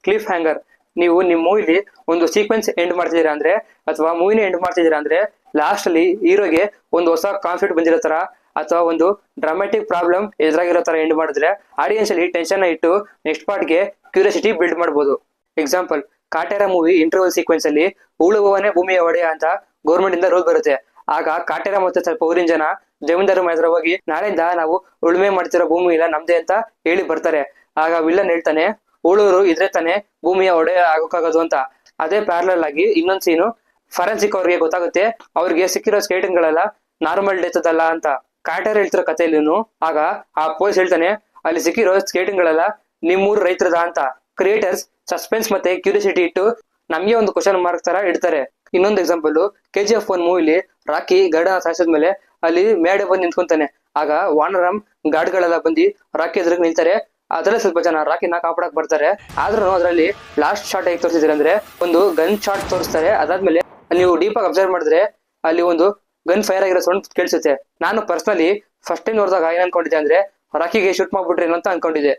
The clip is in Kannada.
Cliff hanger. ನೀವು ನಿಮ್ ಮೂವಿಲಿ ಒಂದು ಸೀಕ್ವೆನ್ಸ್ ಎಂಡ್ ಮಾಡ್ತಿದ್ದೀರಾ ಅಂದ್ರೆ ಅಥವಾ ಮೂವಿನ ಎಂಡ್ ಮಾಡ್ತಿದ್ದೀರಾ ಅಂದ್ರೆ ಲಾಸ್ಟ್ ಅಲ್ಲಿ ಹೀರೋಗೆ ಒಂದು ಹೊಸ ಕಾನ್ಫ್ಲಿಕ್ಟ್ ಬಂದಿರೋ ತರ ಅಥವಾ ಒಂದು ಡ್ರಾಮ್ಯಾಟಿಕ್ ಪ್ರಾಬ್ಲಮ್ ಎದುರಾಗಿರೋ ತರ ಎಂಡ್ ಮಾಡಿದ್ರೆ ಆಡಿಯನ್ಸ್ ಅಲ್ಲಿ ಟೆನ್ಷನ್ ಇಟ್ಟು ನೆಕ್ಸ್ಟ್ ಪಾರ್ಟ್ಗೆ ಕ್ಯೂರಿಯಾಸಿಟಿ ಬಿಲ್ಡ್ ಮಾಡಬಹುದು. Example, Kaatera movie interval sequence ಅಲ್ಲಿ ಉಳುವವನೇ ಭೂಮಿಯ ಒಡೆಯ ಅಂತ ಗೌರ್ಮೆಂಟ್ ಇಂದ ರೂಲ್ ಬರುತ್ತೆ. ಆಗ ಕಾಟೇರ ಮತ್ತೆ ಸ್ವಲ್ಪ ಊರಿನ ಜನ ಜಮೀನ್ದಾರ ಹತ್ರ ಹೋಗಿ ನಾಳೆಯಿಂದ ನಾವು ಉಳುಮೆ ಮಾಡ್ತಿರೋ ಭೂಮಿ ಇಲ್ಲ ನಮ್ದೇ ಅಂತ ಹೇಳಿ ಬರ್ತಾರೆ. ಆಗ ವಿಲ್ಲನ್ ಹೇಳ್ತಾನೆ, ಉಳುವರು ಇದ್ರೆ ತಾನೆ ಭೂಮಿಯ ಒಡೆಯ ಆಗೋಕ್ಕಾಗೋದು ಅಂತ. ಅದೇ ಪ್ಯಾರಲಲ್ ಆಗಿ ಇನ್ನೊಂದ್ ಸೀನು, ಫಾರೆನ್ಸಿಕ್ ಅವ್ರಿಗೆ ಗೊತ್ತಾಗುತ್ತೆ ಅವ್ರಿಗೆ ಸಿಕ್ಕಿರೋ ಸ್ಕೇಟಿಂಗ್ ಗಳೆಲ್ಲ ನಾರ್ಮಲ್ ಡೆತ್ ಅಲ್ಲ ಅಂತ. ಕಾಟೇರ ಹೇಳ್ತಿರೋ ಕಥೆಯಲ್ಲಿನು ಆಗ ಆ ಪೊಲೀಸ್ ಹೇಳ್ತಾನೆ, ಅಲ್ಲಿ ಸಿಕ್ಕಿರೋ ಸ್ಕೇಟಿಂಗ್ ಗಳೆಲ್ಲ ನಿಮ್ಮೂರು ರೈತರದ ಅಂತ. ಕ್ರಿಯೇಟರ್ಸ್ ಸಸ್ಪೆನ್ಸ್ ಮತ್ತೆ ಕ್ಯೂರಿಯಾಸಿಟಿ ಇಟ್ಟು ನಮ್ಗೆ ಒಂದು ಕ್ವಶನ್ ಮಾರ್ಕ್ ತರ ಇಡ್ತಾರೆ. ಇನ್ನೊಂದು ಎಕ್ಸಾಂಪಲ್, KGF 1 ಮೂವಿಲಿ ರಾಕಿ ಗರ್ಡನ ಸಾಯಿಸಿದ್ಮೇಲೆ ಅಲ್ಲಿ ಮೇಡೆ ಬಂದು ನಿಂತ್ಕೊಂತಾನೆ. ಆಗ ವಾನರಾಮ್ ಗಾರ್ಡ್ಗಳೆಲ್ಲ ಬಂದು ರಾಕಿ ಎದುರಿಗೆ ನಿಲ್ತಾರೆ. ಅದ್ರಲ್ಲಿ ಸ್ವಲ್ಪ ಜನ ರಾಕಿನ ಕಾಪಾಡಕ್ ಬರ್ತಾರೆ. ಆದ್ರೂ ಅದರಲ್ಲಿ ಲಾಸ್ಟ್ ಶಾಟ್ ಹೇಗೆ ತೋರಿಸಿದ್ರೆ ಅಂದ್ರೆ ಒಂದು ಗನ್ ಶಾಟ್ ತೋರಿಸ್ತಾರೆ. ಅದಾದ್ಮೇಲೆ ನೀವು ಡೀಪ್ ಆಗಿ ಅಬ್ಸರ್ವ್ ಮಾಡಿದ್ರೆ ಅಲ್ಲಿ ಒಂದು ಗನ್ ಫೈರ್ ಆಗಿರೋ ಸೌಂಡ್ ಕೇಳಿಸುತ್ತೆ. ನಾನು ಪರ್ಸನಲಿ ಫಸ್ಟ್ ಟೈಮ್ ನೋಡಿದಾಗ ಏನ್ ಅನ್ಕೊಂಡಿದ್ದೆ ಅಂದ್ರೆ ರಾಕಿಗೆ ಶೂಟ್ ಮಾಡ್ಬಿಟ್ರೆ ಅಂತ ಅನ್ಕೊಂಡಿದ್ದೆ.